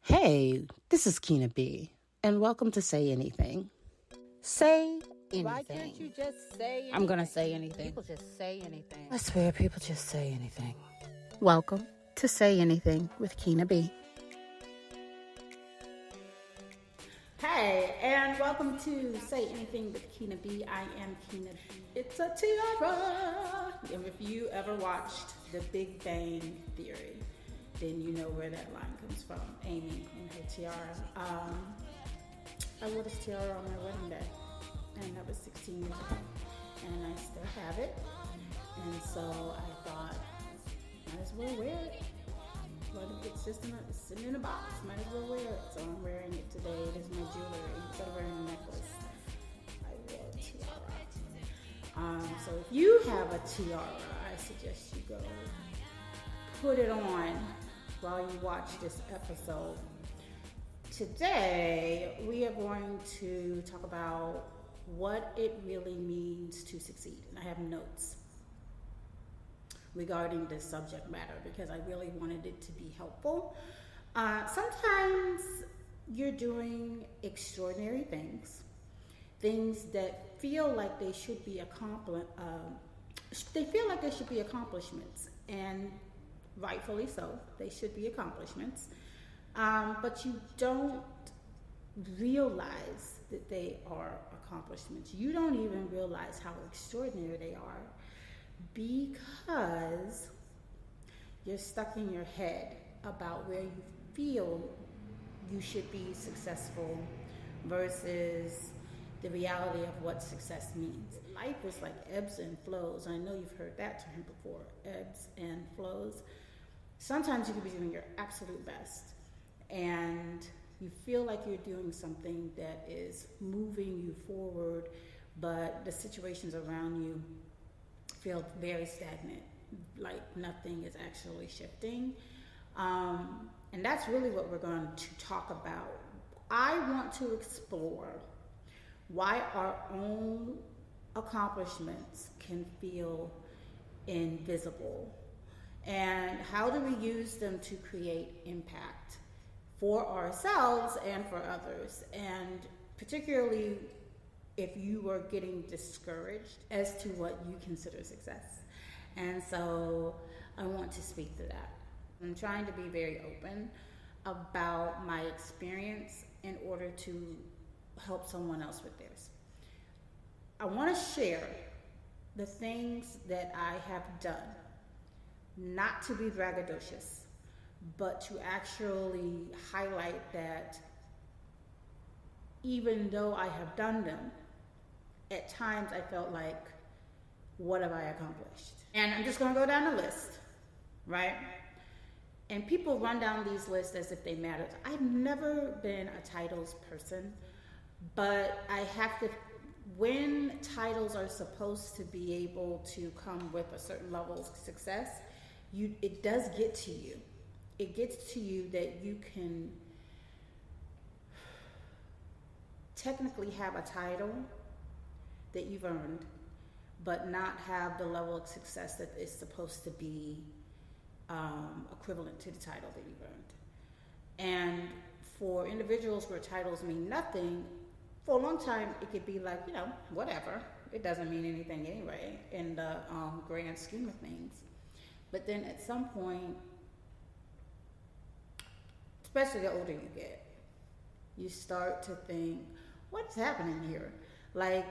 Hey, this is Keena B, and welcome to Say Anything. Say anything. Why can't you just say anything? I'm gonna say anything. People just say anything. I swear, people just say anything. Welcome to Say Anything with Keena B. Hey, and welcome to Say Anything with Keena B. I am Keena B. It's a tiara. And if you ever watched The Big Bang Theory, then you know where that line comes from. Amy and her tiara. I wore this tiara on my wedding day, and that was 16 years ago, and I still have it. And so I thought, might as well wear it. But it's just it's sitting in a box. Might as well wear it. So I'm wearing it today. It is my jewelry. Instead of wearing a necklace, I wore a tiara. So if you have a tiara, I suggest you go put it on while you watch this episode. Today, we are going to talk about what it really means to succeed. And I have notes regarding this subject matter because I really wanted it to be helpful. Sometimes you're doing extraordinary things that feel like they should be accomplishments, and rightfully so, they should be accomplishments. But you don't realize that they are accomplishments. You don't even realize how extraordinary they are because you're stuck in your head about where you feel you should be successful versus the reality of what success means. Life is like ebbs and flows. I know you've heard that term before, ebbs and flows. Sometimes you can be doing your absolute best and you feel like you're doing something that is moving you forward, but the situations around you feel very stagnant, like nothing is actually shifting. And that's really what we're going to talk about. I want to explore why our own accomplishments can feel invisible and how do we use them to create impact for ourselves and for others, and particularly if you are getting discouraged as to what you consider success. And so I want to speak to that. I'm trying to be very open about my experience in order to help someone else with theirs. I want to share the things that I have done, not to be braggadocious, but to actually highlight that even though I have done them, at times I felt like, what have I accomplished? And I'm just going to go down the list, right? And people run down these lists as if they matter. I've never been a titles person, but I have to, when titles are supposed to be able to come with a certain level of success, it does get to you. It gets to you that you can technically have a title that you've earned, but not have the level of success that is supposed to be equivalent to the title that you've earned. And for individuals where titles mean nothing, for a long time it could be like, whatever. It doesn't mean anything anyway in the grand scheme of things. But then at some point, especially the older you get, you start to think, what's happening here? Like,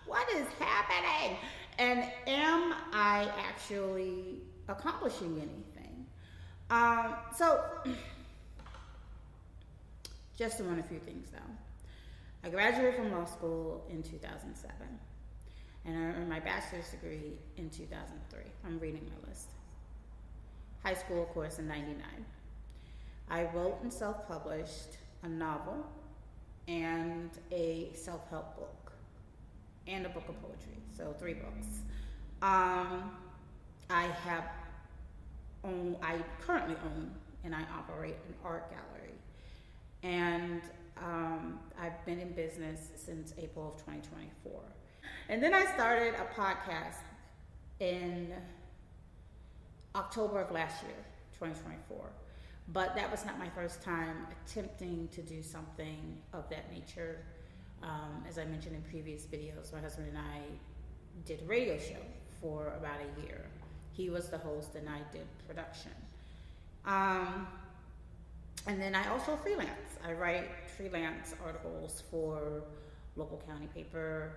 what is happening? And am I actually accomplishing anything? So, just to run a few things down. I graduated from law school in 2007, and I earned my bachelor's degree in 2003. I'm reading my list. High school, of course, in 99. I wrote and self-published a novel and a self-help book and a book of poetry, so 3 books. I currently own and I operate an art gallery, and I've been in business since April of 2024. And then I started a podcast in October of last year, 2024. But that was not my first time attempting to do something of that nature. As I mentioned in previous videos, my husband and I did a radio show for about a year. He was the host and I did production. And then I also freelance. I write freelance articles for local county paper,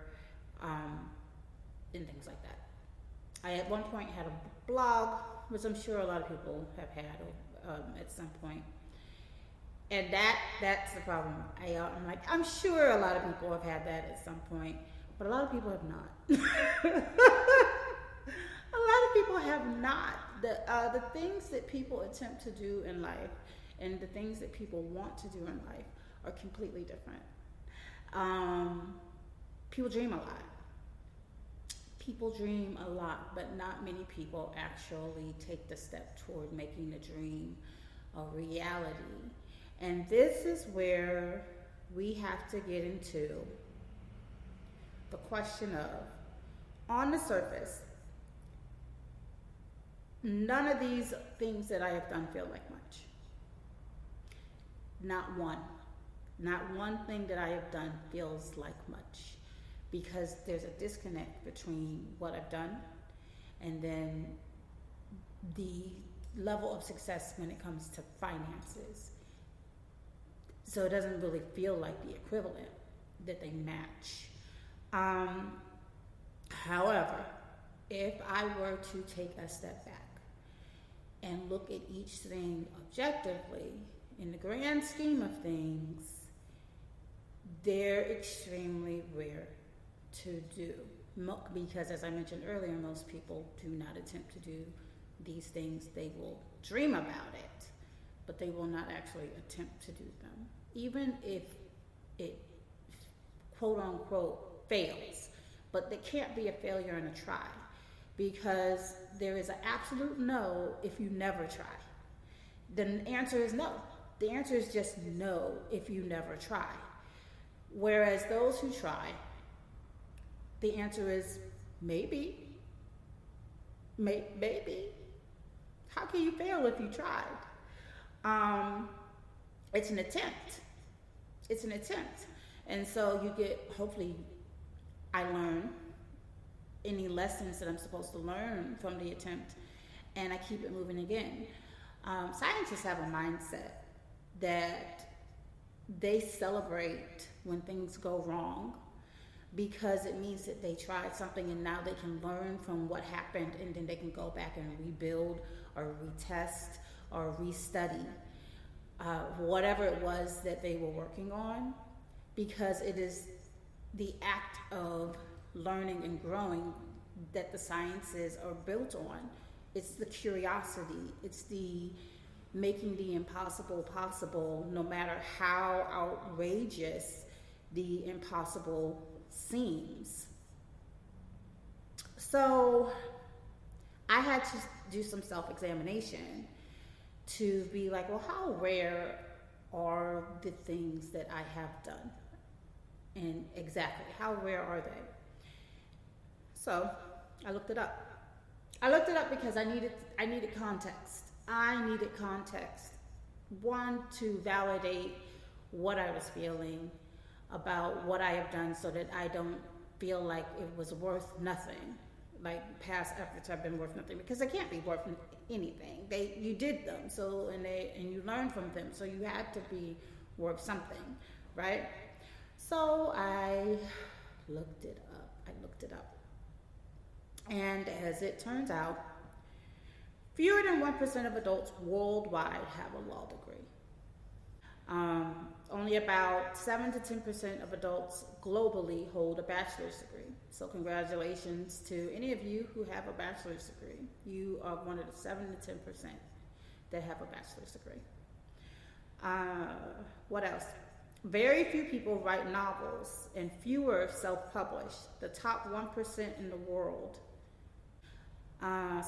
and things like that. I at one point had a blog, which I'm sure a lot of people have had at some point. And that's the problem. I'm sure a lot of people have had that at some point, but a lot of people have not. A lot of people have not. The things that people attempt to do in life and the things that people want to do in life are completely different. People dream a lot. People dream a lot, but not many people actually take the step toward making the dream a reality. And this is where we have to get into the question of, on the surface, none of these things that I have done feel like much. Not one. Not one thing that I have done feels like much, because there's a disconnect between what I've done and then the level of success when it comes to finances. So it doesn't really feel like the equivalent, that they match. However, if I were to take a step back and look at each thing objectively, in the grand scheme of things, they're extremely rare to do. Because as I mentioned earlier, most people do not attempt to do these things. They will dream about it, but they will not actually attempt to do them. Even if it, quote unquote, fails. But there can't be a failure in a try, because there is an absolute no if you never try. The answer is no. The answer is just no if you never try. Whereas those who try, the answer is maybe. Maybe. How can you fail if you tried? It's an attempt. It's an attempt. And so you get, hopefully, I learn any lessons that I'm supposed to learn from the attempt, and I keep it moving again. Scientists have a mindset that they celebrate when things go wrong, because it means that they tried something and now they can learn from what happened, and then they can go back and rebuild or retest or restudy whatever it was that they were working on, because it is the act of learning and growing that the sciences are built on. It's the curiosity. It's the making the impossible possible, no matter how outrageous the impossible seems. So I had to do some self-examination to be like, well, how rare are the things that I have done? And exactly, how rare are they? So I looked it up. I looked it up because I needed context. I needed context. One, to validate what I was feeling about what I have done, so that I don't feel like it was worth nothing. Like past efforts have been worth nothing, because they can't be worth anything. You did them, so and you learned from them, so you had to be worth something, right? So I looked it up. And as it turns out, fewer than 1% of adults worldwide have a law degree. Only about 7 to 10% of adults globally hold a bachelor's degree. So congratulations to any of you who have a bachelor's degree. You are one of the 7 to 10% that have a bachelor's degree. What else? Very few people write novels, and fewer self-publish. The top 1% in the world.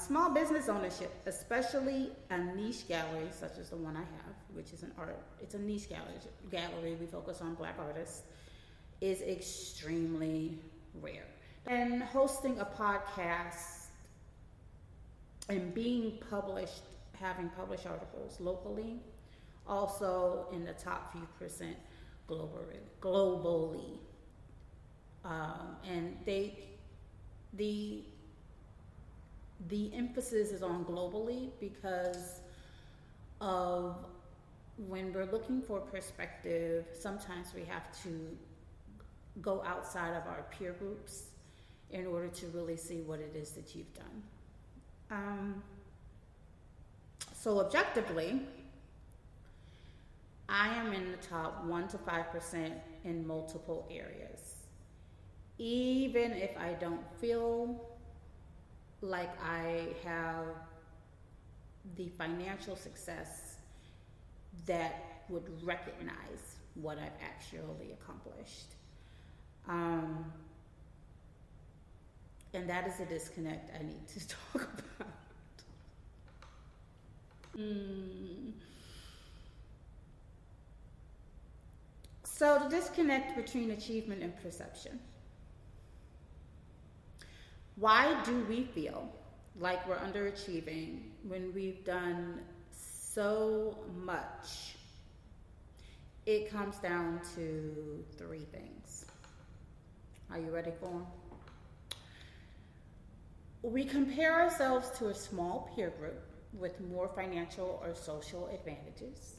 Small business ownership, especially a niche gallery such as the one I have, which is an art. It's a niche gallery. We focus on Black artists, is extremely rare. And hosting a podcast and being published having published articles locally, also in the top few percent globally. And the emphasis is on globally because of when we're looking for perspective, sometimes we have to go outside of our peer groups in order to really see what it is that you've done. So objectively, I am in the top 1 to 5% in multiple areas. Even if I don't feel like I have the financial success that would recognize what I've actually accomplished. And that is a disconnect I need to talk about. So the disconnect between achievement and perception. Why do we feel like we're underachieving when we've done so much? It comes down to 3 things. Are you ready for them? We compare ourselves to a small peer group with more financial or social advantages.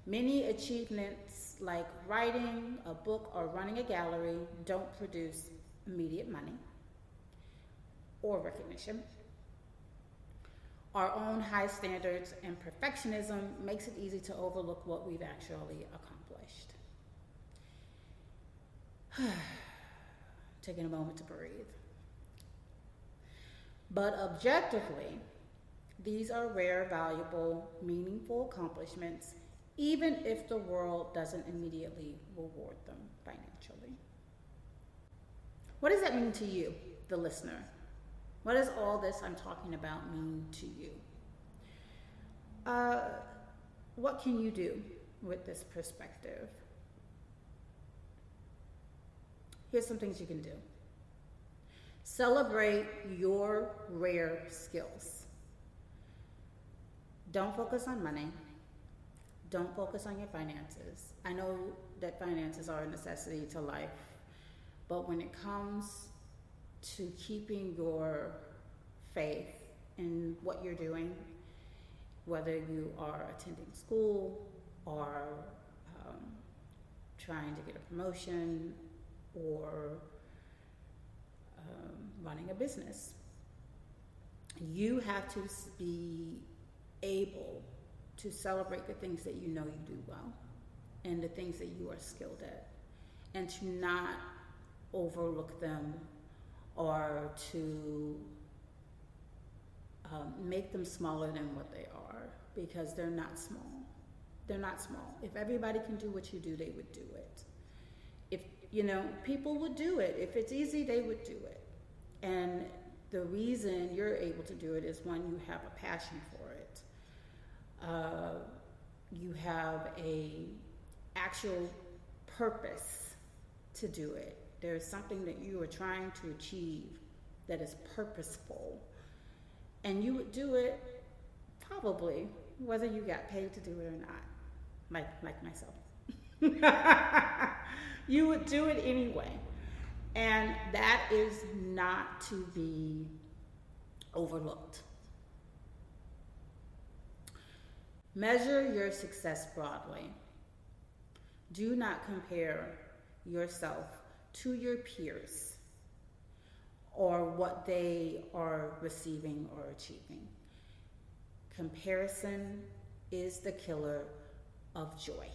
Many achievements like writing a book or running a gallery don't produce immediate money or recognition. Our own high standards and perfectionism makes it easy to overlook what we've actually accomplished. Taking a moment to breathe. But objectively, these are rare, valuable, meaningful accomplishments, even if the world doesn't immediately reward them financially. What does that mean to you, the listener? What does all this I'm talking about mean to you? What can you do with this perspective? Here's some things you can do. Celebrate your rare skills. Don't focus on money. Don't focus on your finances. I know that finances are a necessity to life, but when it comes to keeping your faith in what you're doing, whether you are attending school or trying to get a promotion or running a business, you have to be able to celebrate the things that you know you do well and the things that you are skilled at, and to not overlook them or to make them smaller than what they are, because they're not small. They're not small. If everybody can do what you do, they would do it. If, people would do it. If it's easy, they would do it. And the reason you're able to do it is, one, you have a passion for it. You have a actual purpose to do it. There's something that you are trying to achieve that is purposeful. And you would do it probably whether you got paid to do it or not, like myself. You would do it anyway. And that is not to be overlooked. Measure your success broadly. Do not compare yourself to your peers or what they are receiving or achieving. Comparison is the killer of joy.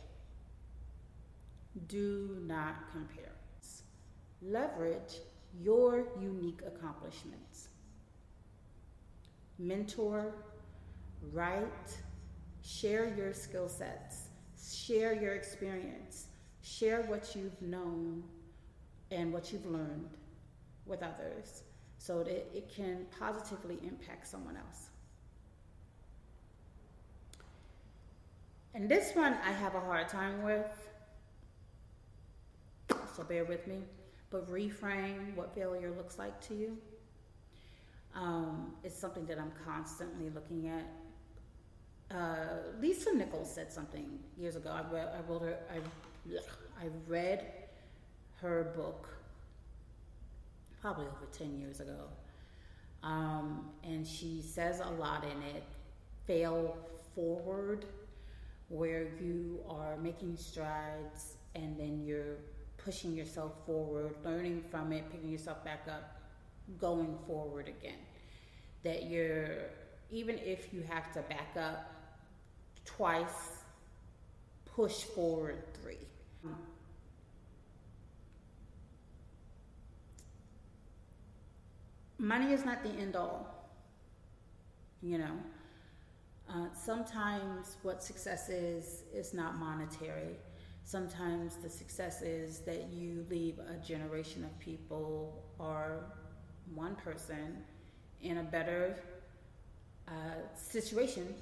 Do not compare. Leverage your unique accomplishments. Mentor, write, share your skill sets, share your experience, share what you've known and what you've learned with others so that it can positively impact someone else. And this one I have a hard time with, so bear with me, but reframe what failure looks like to you. It's something that I'm constantly looking at. Lisa Nichols said something years ago. I read her book probably over 10 years ago. And she says a lot in it. Fail forward, where you are making strides and then you're pushing yourself forward, learning from it, picking yourself back up, going forward again. That you're, even if you have to back up twice, push forward 3. Money is not the end all, you know. Sometimes what success is not monetary. Sometimes the success is that you leave a generation of people or one person in a better situation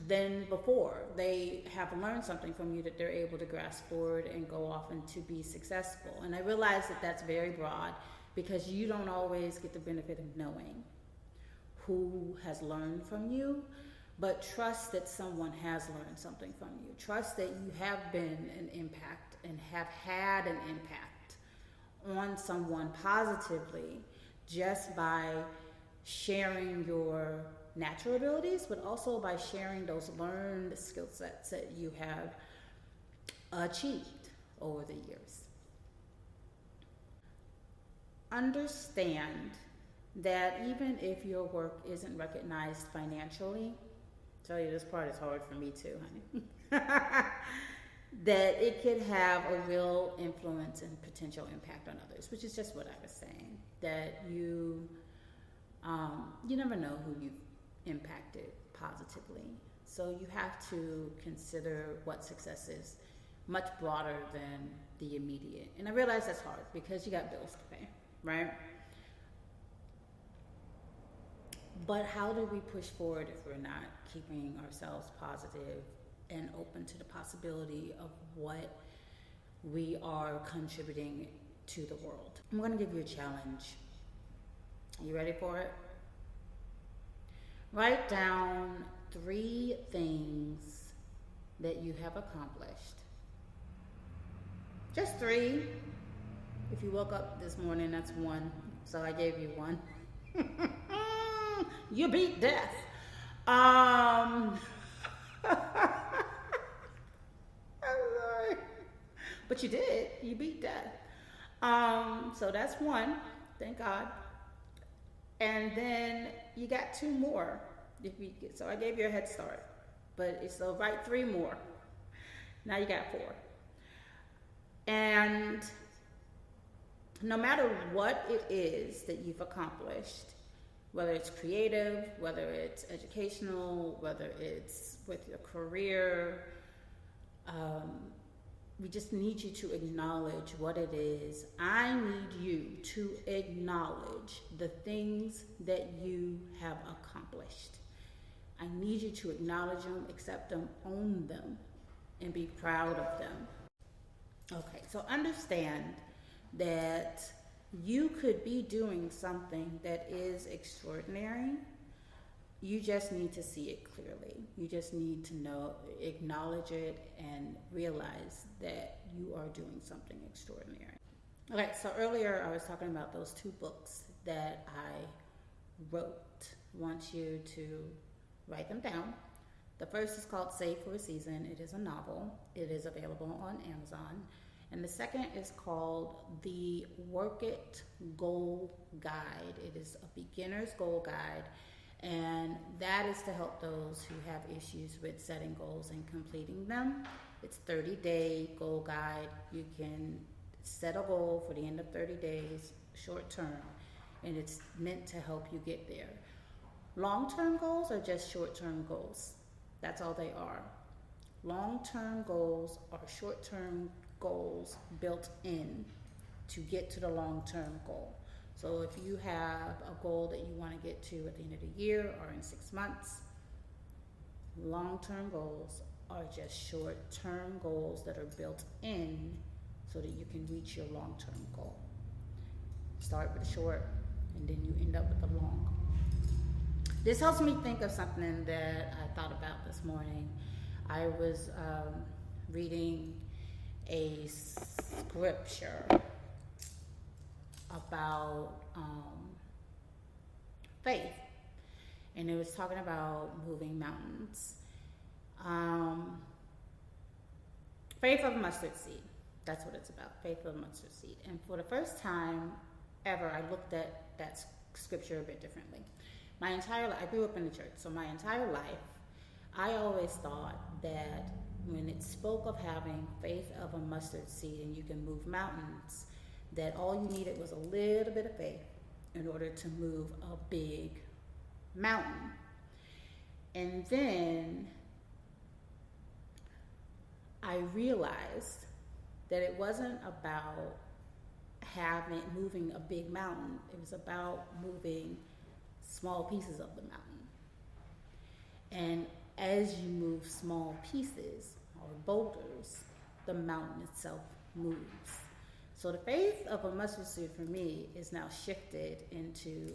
than before. They have learned something from you that they're able to grasp forward and go off and to be successful. And I realize that that's very broad because you don't always get the benefit of knowing who has learned from you, but trust that someone has learned something from you. Trust that you have been an impact and have had an impact on someone positively just by sharing your natural abilities, but also by sharing those learned skill sets that you have achieved over the years. Understand that even if your work isn't recognized financially, tell you this part is hard for me too, honey, that it could have a real influence and potential impact on others, which is just what I was saying, that you never know who you've impacted positively. So you have to consider what success is much broader than the immediate. And I realize that's hard because you got bills to pay, right? But how do we push forward if we're not keeping ourselves positive and open to the possibility of what we are contributing to the world? I'm going to give you a challenge. Are you ready for it? Write down 3 things that you have accomplished. Just 3. If you woke up this morning, that's 1. So I gave you 1. You beat death. I'm sorry. But you did. You beat death. So that's 1. Thank God. And then you got 2 more. So I gave you a head start. So write 3 more. Now you got 4. And no matter what it is that you've accomplished, whether it's creative, whether it's educational, whether it's with your career, we just need you to acknowledge what it is. I need you to acknowledge the things that you have accomplished. I need you to acknowledge them, accept them, own them, and be proud of them. Okay, so understand that you could be doing something that is extraordinary. You just need to see it clearly. You just need to acknowledge it, and realize that you are doing something extraordinary. Okay, so earlier I was talking about those 2 books that I wrote. I want you to write them down. The first is called Save for a Season. It is a novel. It is available on Amazon. And the second is called the Work It Goal Guide. It is a beginner's goal guide, and that is to help those who have issues with setting goals and completing them. It's a 30-day goal guide. You can set a goal for the end of 30 days, short term, and it's meant to help you get there. Long-term goals are just short-term goals. That's all they are. Long-term goals are short-term goals built in to get to the long-term goal. So if you have a goal that you want to get to at the end of the year or in 6 months, long-term goals are just short-term goals that are built in so that you can reach your long-term goal. Start with short and then you end up with a long. This helps me think of something that I thought about this morning. I was reading a scripture about faith, and it was talking about moving mountains. Faith of a mustard seed. That's what it's about. Faith of a mustard seed. And for the first time ever, I looked at that scripture a bit differently. My entire life, I grew up in the church, so my entire life, I always thought that when it spoke of having faith of a mustard seed and you can move mountains, that all you needed was a little bit of faith in order to move a big mountain. And then I realized that it wasn't about moving a big mountain. It was about moving small pieces of the mountain. And as you move small pieces or boulders, the mountain itself moves. So the faith of a mustard seed for me is now shifted into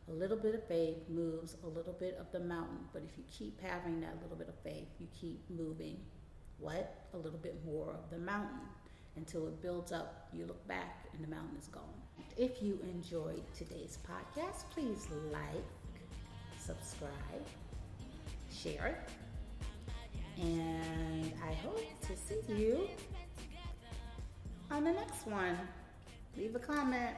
a little bit of faith moves a little bit of the mountain. But if you keep having that little bit of faith, you keep moving a little bit more of the mountain until it builds up. You look back and the mountain is gone. If you enjoyed today's podcast, please like, subscribe, share it, and I hope to see you on the next one. Leave a comment.